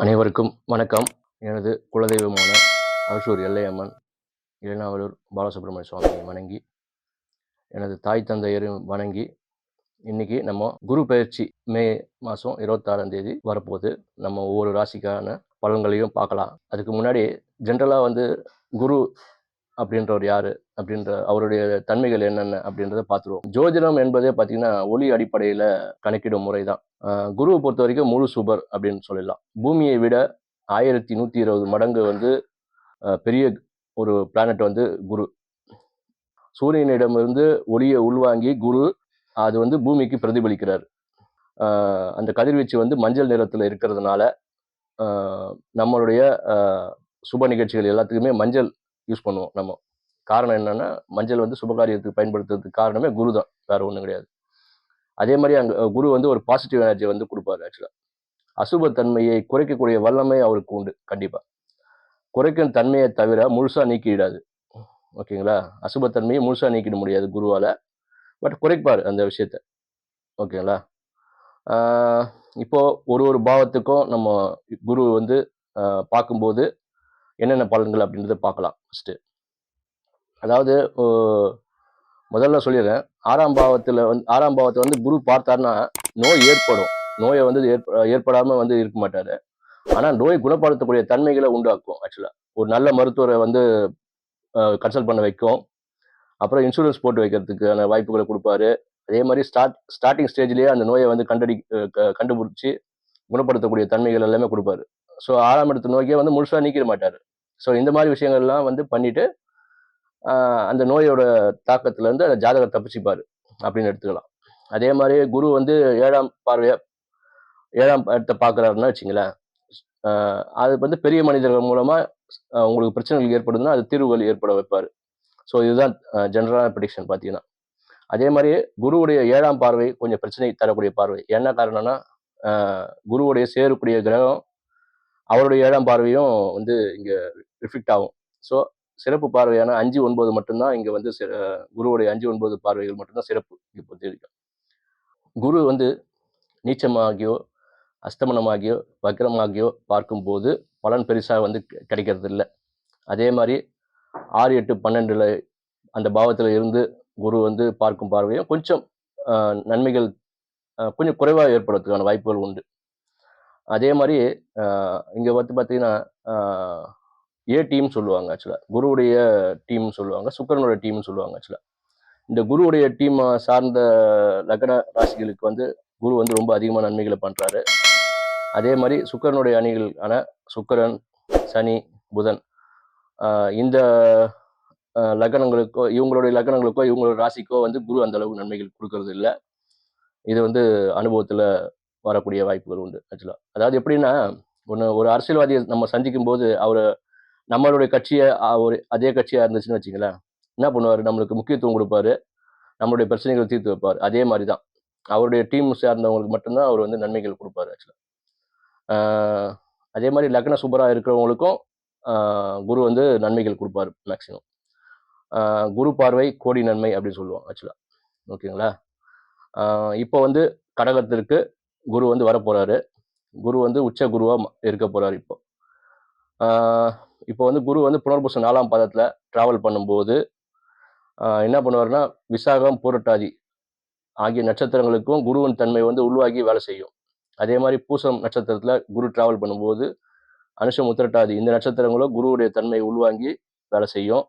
அனைவருக்கும் வணக்கம். எனது குலதெய்வமான அரசூர் எல்லையம்மன் இளநாவலூர் பாலசுப்ரமணிய சுவாமியை வணங்கி, எனது தாய் தந்தையரையும் வணங்கி, இன்னைக்கு நம்ம குரு பெயர்ச்சி மே மாதம் 26ஆம் தேதி வரப்போகுது. நம்ம ஒவ்வொரு ராசிக்கான பலன்களையும் பார்க்கலாம். அதுக்கு முன்னாடி ஜென்ரலாக குரு அப்படின்றவர் யாரு, அப்படின்ற அவருடைய தன்மைகள் என்னென்ன அப்படின்றத பார்த்துருவோம். ஜோதிடம் என்பதே பார்த்தீங்கன்னா ஒளி அடிப்படையில் கணக்கிடும் முறை தான். குருவை பொறுத்த வரைக்கும் முழு சுபர் அப்படின்னு சொல்லலாம். பூமியை விட 1120 மடங்கு பெரிய ஒரு பிளானட் குரு. சூரியனிடமிருந்து ஒளியை உள்வாங்கி குரு அது பூமிக்கு பிரதிபலிக்கிறார். அந்த கதிர்வீச்சு மஞ்சள் நிறத்தில் இருக்கிறதுனால நம்மளுடைய சுப நிகழ்ச்சிகள் எல்லாத்துக்குமே மஞ்சள் யூஸ் பண்ணுவோம் நம்ம. காரணம் என்னன்னா, மஞ்சள் சுபகாரியத்துக்கு பயன்படுத்துறதுக்கு காரணமே குரு தான், வேற ஒன்றும் கிடையாது. அதே மாதிரி அங்கே குரு ஒரு பாசிட்டிவ் எனர்ஜி கொடுப்பாரு. ஆக்சுவலாக அசுபத்தன்மையை குறைக்கக்கூடிய வல்லமை அவருக்கு உண்டு. கண்டிப்பாக குறைக்கும் தன்மையை தவிர முழுசாக நீக்கிடாது. ஓகேங்களா? அசுபத்தன்மையை முழுசாக நீக்கிட முடியாது குருவால், பட் குறைப்பார் அந்த விஷயத்த. ஓகேங்களா? இப்போ ஒரு பாவத்துக்கும் நம்ம குரு பார்க்கும்போது என்னென்ன பலன்கள் அப்படின்றத பார்க்கலாம். ஃபஸ்ட்டு அதாவது முதல்ல சொல்லிடுறேன், ஆறாம் பாவத்தை குரு பார்த்தாருன்னா நோய் ஏற்படும். நோயை ஏற்படாமல் இருக்க மாட்டார். ஆனால் நோய் குணப்படுத்தக்கூடிய தன்மைகளை உண்டாக்கும். ஆக்சுவலாக ஒரு நல்ல மருத்துவரை கன்சல்ட் பண்ண வைக்கும். அப்புறம் இன்சூரன்ஸ் போட்டு வைக்கிறதுக்கான வாய்ப்புகளை கொடுப்பாரு. அதே மாதிரி ஸ்டார்டிங் ஸ்டேஜ்லேயே அந்த நோயை கண்டுபிடிச்சி குணப்படுத்தக்கூடிய தன்மைகள் எல்லாமே கொடுப்பாரு. ஸோ 6ஆம் இடத்து நோக்கியே முழுசாக நீக்கிட மாட்டார். ஸோ இந்த மாதிரி விஷயங்கள்லாம் பண்ணிட்டு அந்த நோயோட தாக்கத்துலேருந்து அந்த ஜாதகர் தப்பிச்சுப்பார் அப்படின்னு எடுத்துக்கலாம். அதே மாதிரி குரு 7ஆம் இடத்தை பார்க்குறாருன்னா வச்சுங்களேன், அது பெரிய மனிதர்கள் மூலமாக உங்களுக்கு பிரச்சனைகள் ஏற்படுதுன்னா அது தீர்வுகள் ஏற்பட வைப்பார். ஸோ இதுதான் ஜென்ரலான ப்ரெடிக்ஷன் பார்த்தீங்கன்னா. அதே மாதிரி குருவுடைய 7ஆம் பார்வை கொஞ்சம் பிரச்சனை தரக்கூடிய பார்வை. என்ன காரணம்னா, குருவுடைய சேரக்கூடிய கிரகம் அவருடைய 7ஆம் பார்வையும் இங்கே ரிஃப்ளெக்ட் ஆகும். ஸோ சிறப்பு பார்வையான 5, 9 மட்டும்தான் இங்கே குருவுடைய 5, 9 பார்வைகள் மட்டும்தான் சிறப்பு. இங்கே பொறுத்திருக்கும். குரு நீச்சமாகியோ அஸ்தமனமாகியோ வக்ரமாகியோ பார்க்கும்போது பலன் பெருசாக கிடைக்கிறது இல்லை. அதே மாதிரி 6, 8, 12 அந்த பாவத்தில் இருந்து குரு பார்க்கும் பார்வையும் கொஞ்சம் நன்மைகள் கொஞ்சம் குறைவாக ஏற்படுறதுக்கான வாய்ப்புகள் உண்டு. அதே மாதிரி இங்கே பார்த்தீங்கன்னா ஏ டீம் சொல்லுவாங்க. ஆக்சுவலாக குருவுடைய டீம் சொல்லுவாங்க, சுக்கிரனுடைய டீம்னு சொல்லுவாங்க. ஆக்சுவலாக இந்த குருவுடைய டீம் சார்ந்த லக்ன ராசிகளுக்கு குரு ரொம்ப அதிகமான நன்மைகளை பண்ணுறாரு. அதே மாதிரி சுக்கிரனுடைய அணிகளான சுக்கிரன், சனி, புதன் இந்த லக்னங்களுக்கோ இவங்களுடைய ராசிக்கோ குரு அந்த அளவுக்கு நன்மைகள் கொடுக்கறது இல்லை. இது அனுபவத்தில் வரக்கூடிய வாய்ப்புகள் உண்டு. ஆக்சுவலாக அதாவது எப்படின்னா, ஒரு அரசியல்வாதியை நம்ம சந்திக்கும் போது நம்மளுடைய கட்சியை அதே கட்சியாக இருந்துச்சுன்னு வச்சுங்களேன், என்ன பண்ணுவார், நம்மளுக்கு முக்கியத்துவம் கொடுப்பாரு, நம்மளுடைய பிரச்சனைகளை தீர்த்து வைப்பார். அதே மாதிரி தான் அவருடைய டீம் சேர்ந்தவங்களுக்கு மட்டும்தான் அவர் நன்மைகள் கொடுப்பாரு. ஆக்சுவலாக அதே மாதிரி லக்ன சுபராக இருக்கிறவங்களுக்கும் குரு நன்மைகள் கொடுப்பாரு மேக்சிமம். குரு பார்வை கோடி நன்மை அப்படின்னு சொல்லுவோம். ஆக்சுவலாக ஓகேங்களா? இப்போ கடகத்திற்கு குரு வரப்போறாரு. குரு உச்ச குருவாக இருக்க போறாரு. இப்போ குரு புனர்பூசம் 4ஆம் பாதத்தில் டிராவல் பண்ணும்போது என்ன பண்ணுவாருன்னா, விசாகம், பூரட்டாதி ஆகிய நட்சத்திரங்களுக்கும் குருவின் தன்மை உள்வாகி வேலை செய்யும். அதே மாதிரி பூசம் நட்சத்திரத்தில் குரு டிராவல் பண்ணும்போது அனுஷம், உத்திரட்டாதி இந்த நட்சத்திரங்களும் குருவுடைய தன்மை உள்வாங்கி வேலை செய்யும்.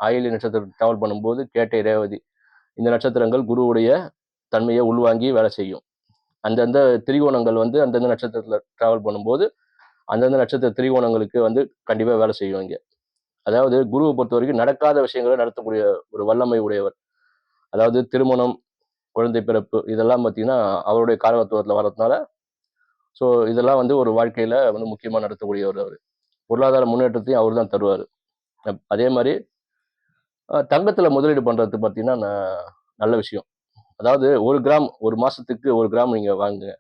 ஆயில்ய நட்சத்திரம் டிராவல் பண்ணும்போது கேட்டை, ரேவதி இந்த நட்சத்திரங்கள் குருவுடைய தன்மையை உள்வாங்கி வேலை செய்யும். அந்தந்த திரிகோணங்கள் அந்தந்த நட்சத்திரத்தில் டிராவல் பண்ணும்போது அந்தந்த நட்சத்திர திரிகோணங்களுக்கு கண்டிப்பாக வேலை செய்யும். இங்கே அதாவது குருவை பொறுத்த வரைக்கும் நடக்காத விஷயங்களை நடத்தக்கூடிய ஒரு வல்லமை உடையவர். அதாவது திருமணம், குழந்தை பிறப்பு இதெல்லாம் பார்த்தீங்கன்னா அவருடைய காரகத்துவத்தில் வர்றதுனால, ஸோ இதெல்லாம் ஒரு வாழ்க்கையில் முக்கியமாக நடத்தக்கூடியவர் அவர். பொருளாதார முன்னேற்றத்தையும் அவர் தான் தருவார். அதே மாதிரி தங்கத்தில் முதலீடு பண்ணுறது பார்த்தீங்கன்னா நல்ல விஷயம். அதாவது 1 கிராம் ஒரு மாதத்துக்கு 1 கிராம் நீங்கள் வாங்குங்க.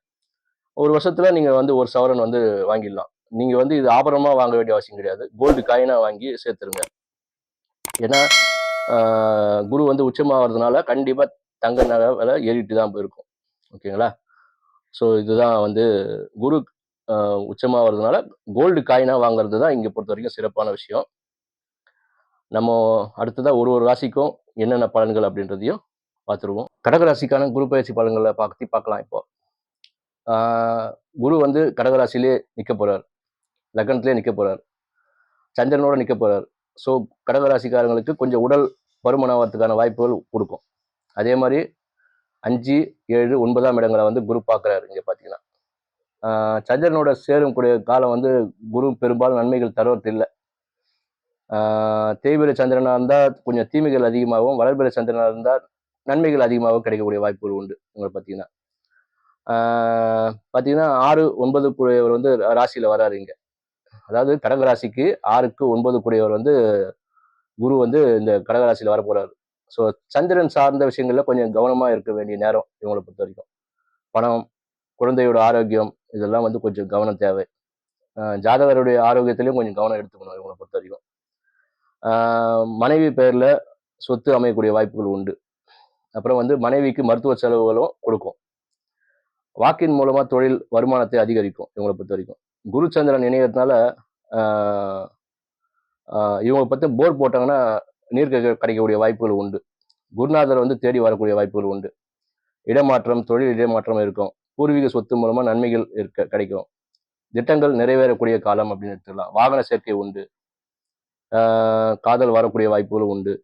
ஒரு வருஷத்தில் நீங்கள் 1 சவரன் வாங்கிடலாம். நீங்கள் இது ஆபரணமாக வாங்க வேண்டிய அவசியம் கிடையாது. கோல்டு காயினாக வாங்கி சேர்த்துருங்க. ஏன்னா குரு உச்சமாகிறதுனால கண்டிப்பாக தங்க நகை விலை ஏறிட்டு தான் போயிருக்கும். ஓகேங்களா? ஸோ இதுதான் குரு உச்சமாகிறதுனால கோல்டு காயினாக வாங்குறது தான் இங்கே பொறுத்த வரைக்கும் சிறப்பான விஷயம். நம்ம அடுத்ததாக ஒரு ராசிக்கும் என்னென்ன பலன்கள் அப்படின்றதையும் பார்த்துருவோம். கடகராசிக்கான குரு பயிற்சி பலன்களை பற்றி பார்க்கலாம். இப்போ குரு வந்து கடகராசிலே நிற்க போகிறார், லக்னத்திலே நிற்க போகிறார், சந்திரனோட நிற்க போகிறார். ஸோ கடகராசிக்காரங்களுக்கு கொஞ்சம் உடல் பருமனாகிறதுக்கான வாய்ப்புகள் கொடுக்கும். அதே மாதிரி 5, 7, 9ஆம் இடங்களை வந்து குரு பார்க்குறாரு. இங்கே பார்த்தீங்கன்னா சந்திரனோட சேரும் கூடிய காலம் வந்து குரு பெரும்பாலும் நன்மைகள் தருவது இல்லை. தேய்பிரை சந்திரனாக இருந்தால் கொஞ்சம் தீமைகள் அதிகமாகவும், வளர்பிறை சந்திரனாக இருந்தால் நன்மைகள் அதிகமாகவும் கிடைக்கக்கூடிய வாய்ப்புகள் உண்டு. உங்களை பார்த்தீங்கன்னா 6, 9 கூடியவர் வந்து ராசியில் வராரு இங்கே. அதாவது கடகராசிக்கு 6க்கு 9 கூடியவர் வந்து குரு வந்து இந்த கடகராசியில் வர போறாரு. ஸோ சந்திரன் சார்ந்த விஷயங்கள்ல கொஞ்சம் கவனமாக இருக்க வேண்டிய நேரம் இவங்களை பொறுத்த வரைக்கும். பணம், குழந்தையோட ஆரோக்கியம் இதெல்லாம் வந்து கொஞ்சம் கவனம் தேவை. ஜாதகருடைய ஆரோக்கியத்திலையும் கொஞ்சம் கவனம் எடுத்துக்கணும் இவங்களை பொறுத்த வரைக்கும். மனைவி பெயரில் சொத்து அமையக்கூடிய வாய்ப்புகள் உண்டு. அப்புறம் வந்து மனைவிக்கு மருத்துவ செலவுகளும் கொடுக்கும். வாக்கின் மூலமா தொழில் வருமானத்தை அதிகரிக்கும் இவங்களை பொறுத்த வரைக்கும். குரு சந்திரன் இணையறதுனால இவங்க பற்றி போர் போட்டாங்கன்னா நீர் கிடைக்கக்கூடிய வாய்ப்புகள் உண்டு. குருநாதர் வந்து தேடி வரக்கூடிய வாய்ப்புகள் உண்டு. இடமாற்றம், தொழில் இடமாற்றம் இருக்கும். பூர்வீக சொத்து மூலமா நன்மைகள் கிடைக்கும். திட்டங்கள் நிறைவேறக்கூடிய காலம் அப்படின்னு எடுத்துக்கலாம். வாகன சேர்க்கை உண்டு. காதல் வரக்கூடிய வாய்ப்புகளும் உண்டு.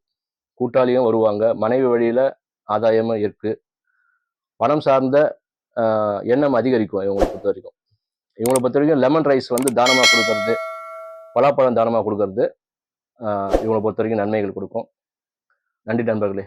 கூட்டாளியும் வருவாங்க. மனைவி வழியில ஆதாயமும் இருக்கு. பணம் சார்ந்த எண்ணம் அதிகரிக்கும் இவங்களை பொறுத்த வரைக்கும். இவங்களை பொறுத்த வரைக்கும் லெமன் ரைஸ் வந்து தானமாக கொடுக்கறது, பலாப்பழம் தானமாக கொடுக்கறது இவங்களை பொறுத்த வரைக்கும் நன்மைகள் கொடுக்கும். நன்றி நண்பர்களே.